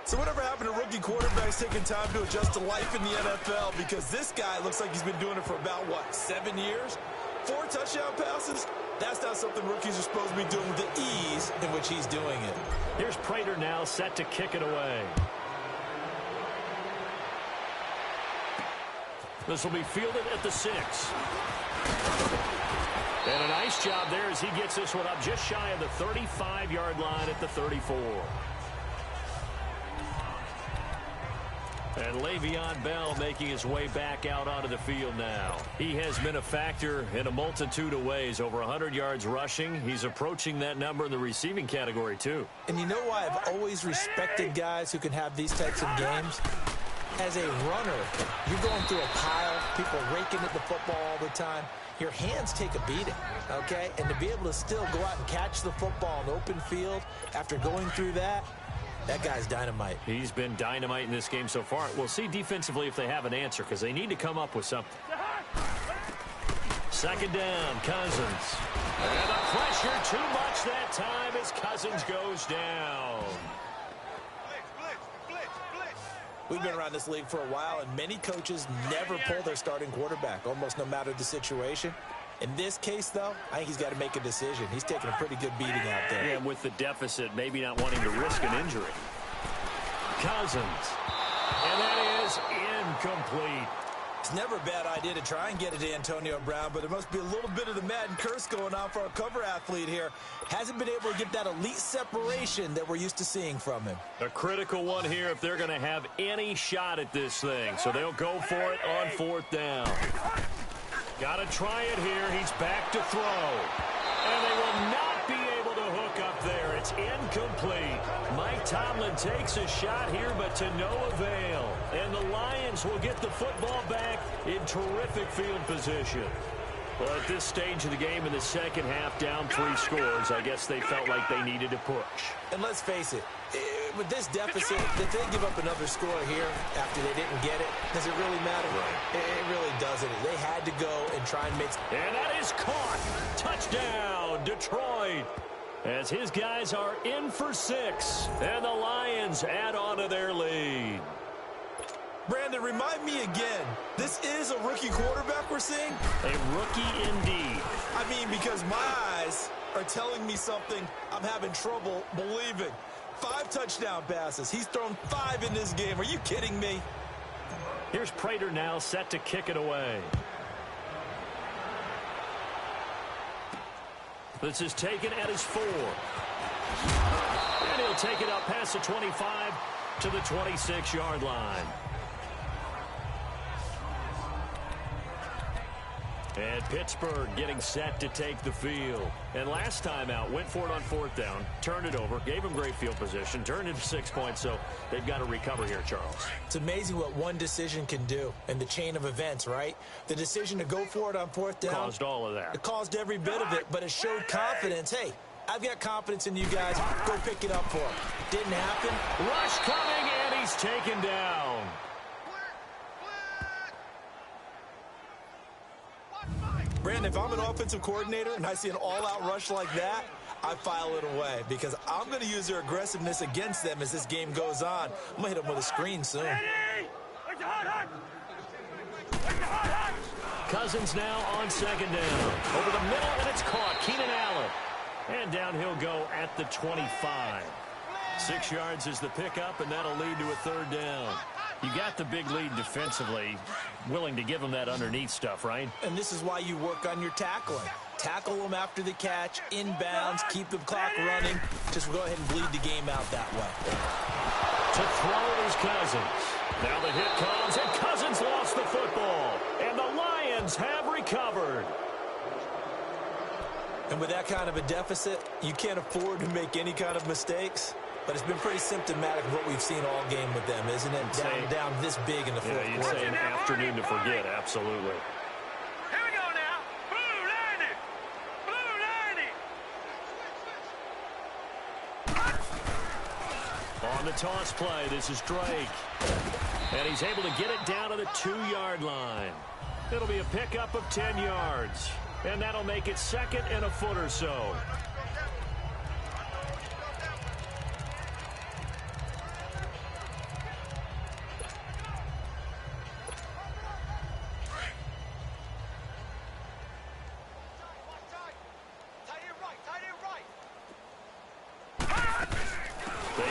So whatever happened to rookie quarterbacks taking time to adjust to life in the NFL? Because this guy looks like he's been doing it for about, 7 years? 4 touchdown passes? That's not something rookies are supposed to be doing with the ease in which he's doing it. Here's Prater now set to kick it away. This will be fielded at the 6. And a nice job there as he gets this one up just shy of the 35-yard line at the 34. And Le'Veon Bell making his way back out onto the field now. He has been a factor in a multitude of ways. Over 100 yards rushing. He's approaching that number in the receiving category, too. And you know why I've always respected guys who can have these types of games? As a runner, you're going through a pile, people raking at the football all the time. Your hands take a beating, okay? And to be able to still go out and catch the football in open field after going through that, that guy's dynamite. He's been dynamite in this game so far. We'll see defensively if they have an answer because they need to come up with something. Second down, Cousins. And the pressure too much that time as Cousins goes down. We've been around this league for a while, and many coaches never pull their starting quarterback, almost no matter the situation. In this case, though, I think he's got to make a decision. He's taking a pretty good beating out there. Yeah, with the deficit, maybe not wanting to risk an injury. Cousins. And that is incomplete. It's never a bad idea to try and get it to Antonio Brown, but there must be a little bit of the Madden curse going on for our cover athlete here. Hasn't been able to get that elite separation that we're used to seeing from him. A critical one here if they're going to have any shot at this thing. So they'll go for it on 4th down. Got to try it here. He's back to throw. And they will not be able to hook up there. It's incomplete. Mike Tomlin takes a shot here, but to no avail. And the Lions will get the football back in terrific field position. Well, at this stage of the game in the second half, down 3 scores, I guess they felt like they needed to push. And let's face it, with this deficit, if they give up another score here after they didn't get it, does it really matter? Right. It really doesn't. They had to go and try and make... And that is caught. Touchdown, Detroit. As his guys are in for 6. And the Lions add on to their lead. Brandon, remind me again, this is a rookie quarterback we're seeing? A rookie indeed. I mean, because my eyes are telling me something I'm having trouble believing. 5 touchdown passes. He's thrown 5 in this game. Are you kidding me? Here's Prater now set to kick it away. This is taken at his 4. And he'll take it up past the 25 to the 26-yard line. And Pittsburgh getting set to take the field. And last time out, went for it on 4th down, turned it over, gave him great field position, turned it to 6 points, so they've got to recover here, Charles. It's amazing what one decision can do in the chain of events, right? The decision to go for it on 4th down. Caused all of that. It caused every bit of it, but it showed confidence. Hey, I've got confidence in you guys. Go pick it up for him. Didn't happen. Rush coming, and he's taken down. Brandon, if I'm an offensive coordinator and I see an all-out rush like that, I file it away because I'm going to use their aggressiveness against them as this game goes on. I'm going to hit them with a screen soon. Cousins now on 2nd down. Over the middle, and it's caught. Keenan Allen. And down he'll go at the 25. 6 yards is the pickup, and that'll lead to a 3rd down. You got the big lead defensively, willing to give them that underneath stuff, right? And this is why you work on your tackling. Tackle them after the catch, inbounds, keep the clock running. Just go ahead and bleed the game out that way. To throw is Cousins. Now the hit comes, and Cousins lost the football. And the Lions have recovered. And with that kind of a deficit, you can't afford to make any kind of mistakes. But it's been pretty symptomatic of what we've seen all game with them, isn't it? Down this big in the 4th quarter. You'd say an afternoon to forget, absolutely. Here we go now. Blue line it. On the toss play, this is Drake. And he's able to get it down to the 2-yard line. It'll be a pickup of 10 yards. And that'll make it 2nd and a foot or so.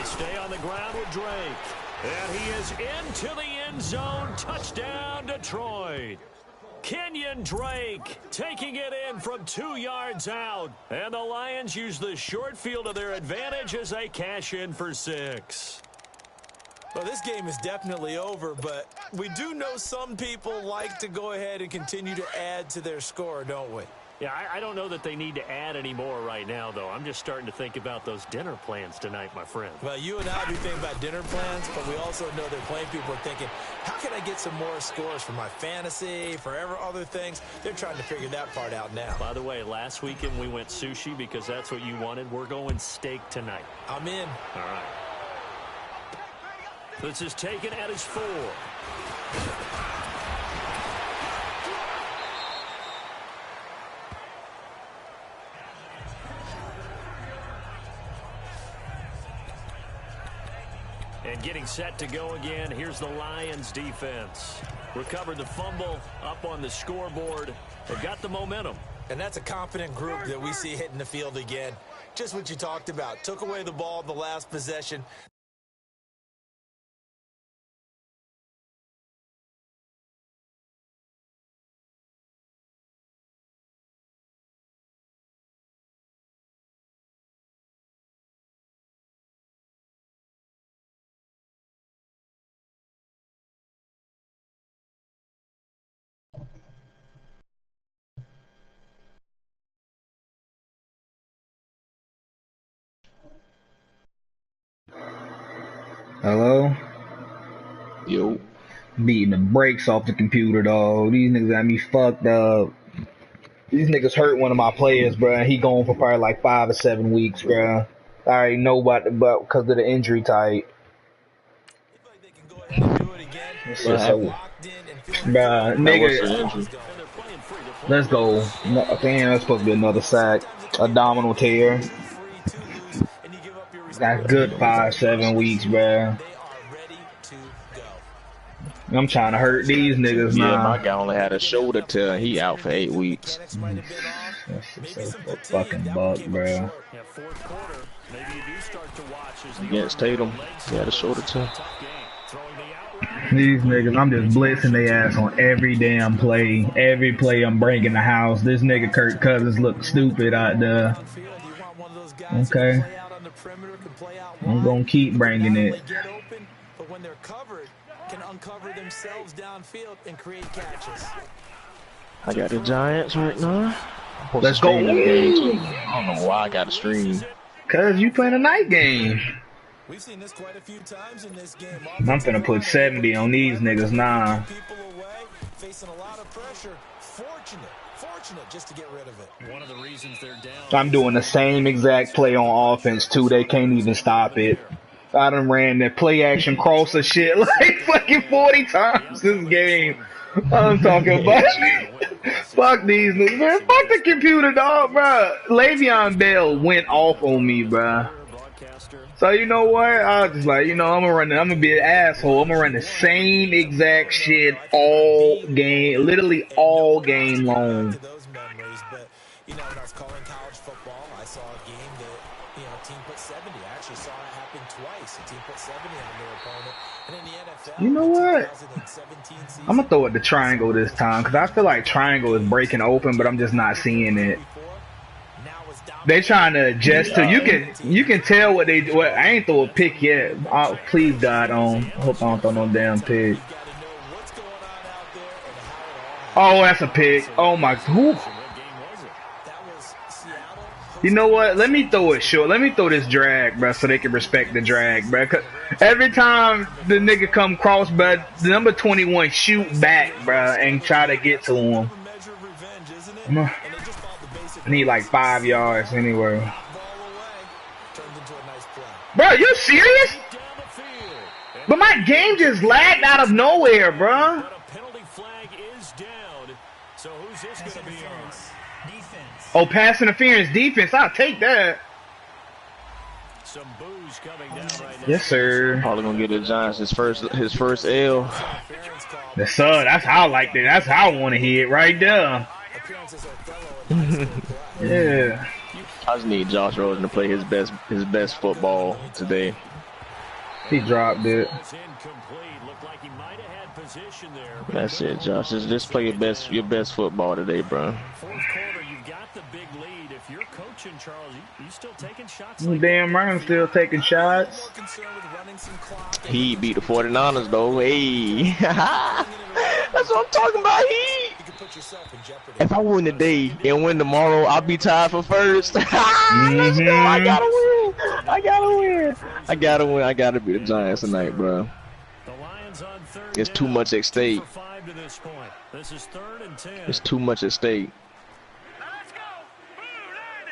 They stay on the ground with Drake. And he is into the end zone. Touchdown, Detroit. Kenyon Drake taking it in from 2 yards out. And the Lions use the short field to their advantage as they cash in for 6. Well, this game is definitely over, but we do know some people like to go ahead and continue to add to their score, don't we? Yeah, I don't know that they need to add any more right now, though. I'm just starting to think about those dinner plans tonight, my friend. Well, you and I be thinking about dinner plans, but we also know that playing people are thinking, how can I get some more scores for my fantasy, for other things? They're trying to figure that part out now. By the way, last weekend we went sushi because that's what you wanted. We're going steak tonight. I'm in. All right. This is taken at his 4. And getting set to go again, here's the Lions defense. Recovered the fumble, up on the scoreboard. They've got the momentum. And that's a confident group that we see hitting the field again. Just what you talked about. Took away the ball in the last possession. Hello? Yo. Beating the brakes off the computer, dog. These niggas got me fucked up. These niggas hurt one of my players, bruh. He gone for probably like 5 or 7 weeks, bruh. I already know about the because of the injury type. It's just so, bruh, nigga. Let's go. Damn, that's supposed to be another sack. Abdominal tear. That's good 5-7 weeks, bruh. I'm trying to hurt these niggas now. Yeah, my guy only had a shoulder tear. He out for 8 weeks. That's so fucking buck, bruh. Against Tatum, he had a shoulder tear. These niggas, I'm just blitzing their ass on every damn play. Every play I'm breaking the house. This nigga Kirk Cousins look stupid out there. Okay. I'm gonna keep bringing it. But when they're covered, can uncover themselves downfield and create catches. I got the Giants right now. Let's go. I don't know why I got a stream. Cause you playing a night game. We've seen this quite a few times in this game. I'm finna put 70 on these niggas now. People away, facing a lot of pressure. Fortunate just to get rid of it. One of the reasons they're down. I'm doing the same exact play on offense too. They can't even stop it. I done ran that play action crosser shit like fucking 40 times this game. I'm talking about fuck these niggas, man. Fuck the computer, dog, bro. Le'Veon Bell went off on me, bro. So you know what? I was just like, you know, I'm gonna be an asshole. I'm gonna run the same exact shit all game, literally all game long. You know, when I was calling college football, I saw a game that, you know, a team put 70. I actually saw it happen twice. A team put 70 on their opponent. And in the NFL, you know what? I'm gonna throw it to triangle this time because I feel like triangle is breaking open, but I'm just not seeing it. They trying to adjust to you can tell what they do. I ain't throw a pick yet. Please God, I hope I don't throw no damn pick. Oh, that's a pick. Oh my. Whew. You know what? Let me throw it short. Let me throw this drag, bro, so they can respect the drag, bro. Cause every time the nigga come cross, bro, the number 21 shoot back, bro, and try to get to him. I need like 5 yards anywhere. Bro, you serious? But my game just lagged out of nowhere, bro. Oh, pass interference defense. I'll take that. Some booze coming down right now. Yes, sir. Probably gonna get the Giants his first L. Yes, sir. That's how I like it. That's how I want to hit right there. Yeah. I just need Josh Rosen to play his best football today. He dropped it. That's it, Josh. Just play your best football today, bro. Fourth quarter, you've got the big lead. If you're coaching, Charles, you still taking shots? You damn right I'm still taking shots. He beat the 49ers, though. Hey. That's what I'm talking about, he. If I win today and win tomorrow, I'll be tied for first. Let's go. I gotta win. I gotta win. I gotta win. I gotta beat the Giants tonight, bro. It's too much at stake. It's too much at stake. Let's go. Blue 90.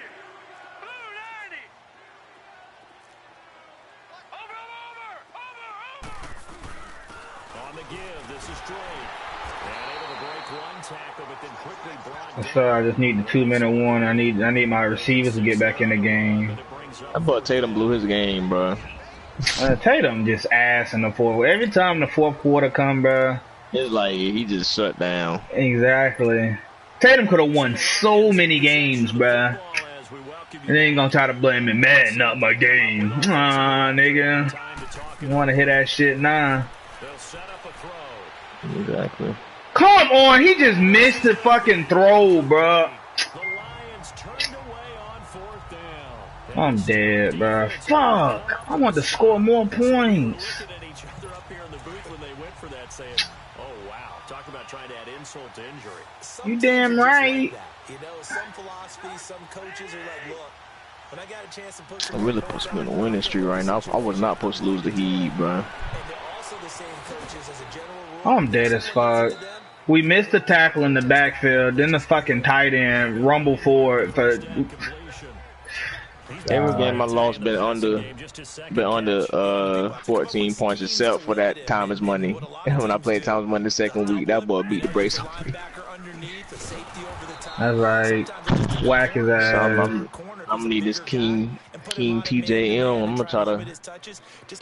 Blue 90. Over. On the give, this is Drake. And able to break one tackle, but then quickly brought down. So I just need the 2-minute one. I need my receivers to get back in the game. I thought Tatum blew his game, bro. Tatum just ass in the fourth. Every time the fourth quarter come, bro. It's like he just shut down. Exactly. Tatum could have won so many games, bro. And then you gonna try to blame me. Man, not my game. Nigga. You wanna hit that shit now? Exactly. Come on, he just missed the fucking throw, bro. I'm dead, bro. Fuck. I want to score more points. You damn right. I'm really supposed to be on a winning streak right now. I was not supposed to lose the Heat, bro. I'm dead as fuck. We missed the tackle in the backfield, then the fucking tight end rumble forward for. Every game I lost been under 14 points except for that Thomas Money. When I played Thomas Money the second week, that boy beat the brace off me. That's right. Whack his ass. So I'm gonna need this King TJM. I'm gonna try to.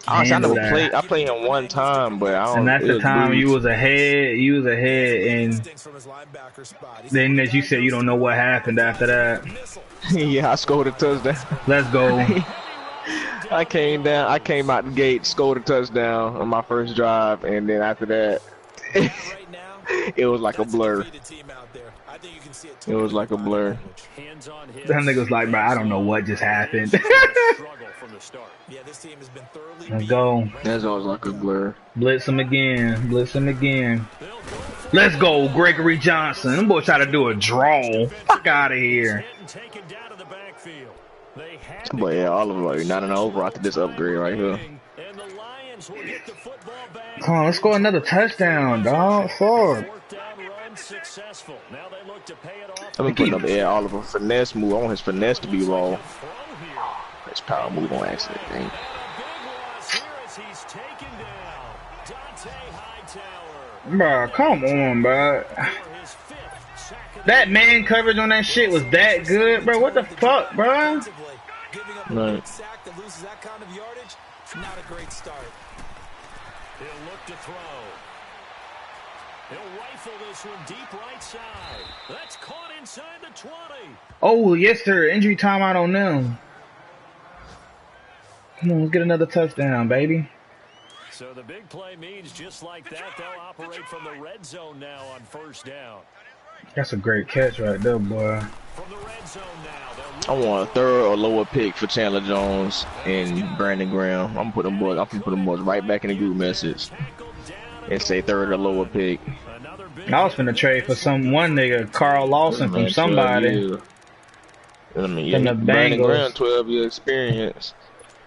Honestly, I never played. I played him one time, but I don't. And that's the time you was ahead. You was ahead, and then as you said, you don't know what happened after that. Yeah, I scored a touchdown. Let's go. I came out the gate, scored a touchdown on my first drive, and then after that, it was like a blur. It was like a blur. That nigga's like, bro, I don't know what just happened. Let's go. That's always like a blur. Blitz him again. Blitz him again. Let's go, Gregory Johnson. Them boys try to do a draw. Fuck out of here. But yeah, all of them are 9-0 after this upgrade right here. Come on, let's score another touchdown, dog. Fuck. I've been putting up Ed Oliver finesse move. I want his finesse to be raw. His power move on accident, dang. Bro, come on, bro. That man coverage on that shit was that good, bro. What the fuck, bro? Right. Not a great start. He'll look to throw. He'll rifle this one deep right side. That's caught inside the 20. Oh, yes, sir. Injury timeout on them. Come on, let's get another touchdown, baby. So the big play means just like that, they'll operate from the red zone now on first down. That's a great catch right there, boy. From the red zone now, I want a third or lower pick for Chandler Jones and Brandon Graham. I'm gonna put them boys right back in the group message and say third or lower pick. I was finna trade for one nigga, Carl Lawson, from somebody. I mean, yeah, Brandon Graham, 12-year experience.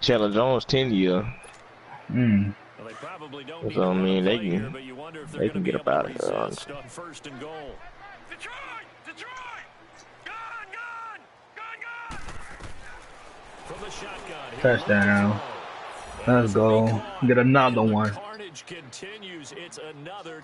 Chandler Jones, 10-year. So I mean, they can get up out of here. First and goal. From the shotgun. Touchdown. Let's go. Get another one. Carnage continues. It's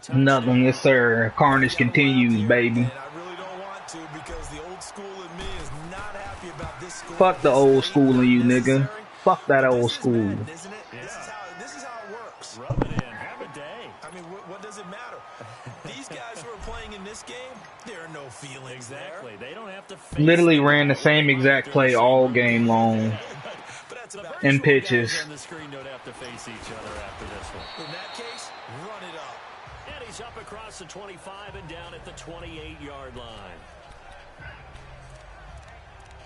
another one, yes sir. Carnage continues, baby. And I really don't want to because the old school in me is not happy about this school. Fuck the old school in you, nigga. Fuck that old school. Isn't it? This is how it works. Rub it in. Have a day. I mean, what does it matter? These guys who are playing in this game, there are no feelings exactly. there. They don't have to literally ran the same exact play all game long. But that's about and pitches. On the screen don't have to face each other after this one. In that case, run it up. And he's up across the 25 and down at the 28-yard line.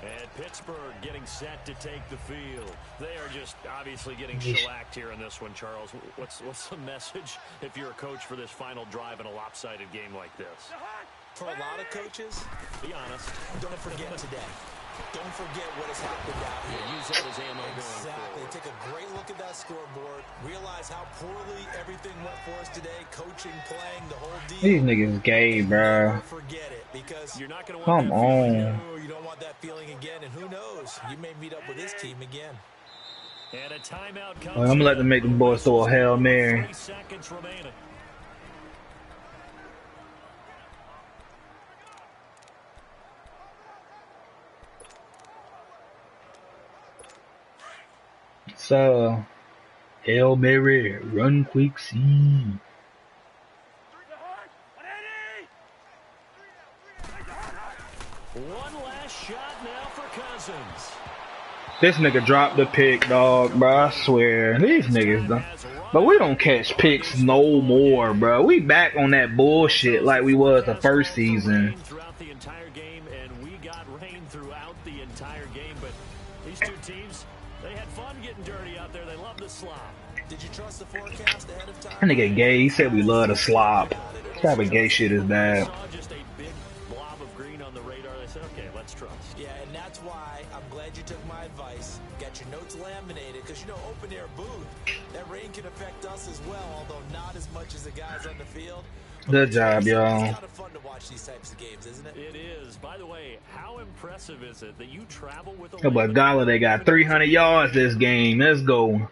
And Pittsburgh getting set to take the field. They are just obviously getting shellacked here in this one, Charles. What's the message if you're a coach for this final drive in a lopsided game like this? For a lot of coaches, Be honest. don't forget today. Don't forget what has happened out here. Use that as ammo going Exactly. forward. Take a great look at that scoreboard. Realize how poorly everything went for us today. Coaching, playing, the whole deal. These niggas gay, bro. Never forget it because You're not going to Come want that feeling. on. you don't want that feeling again. And who knows? You may meet up with this team again. And a timeout comes. I'm gonna let them make the boys throw a Hail Mary. 3 seconds remaining. So, Hail Mary, run quick, see. One last shot now for Cousins. This nigga dropped the pick, dog, bro. I swear. These niggas don't. But we don't catch picks no more, bro. We back on that bullshit like we was the first season. Throughout the entire game, and we got rain throughout the entire game. But these two teams, they had fun getting dirty out there. They love the slop. Did you trust the forecast ahead of time? That nigga gay. He said we love the slop. What type of gay shit is that? Saw just a big blob of green on the radar. They said, okay, let's trust. Yeah, and that's why I'm glad you took my advice. Got your notes laminated, because, you know, open air booth, that rain can affect us as well, although not as much as the guys on the field. Good job, y'all. It's kind of fun to watch these types of games, isn't it? It is. By the way, how impressive is it that you travel with a Oh, but Galladay got 300 yards this game. Let's go.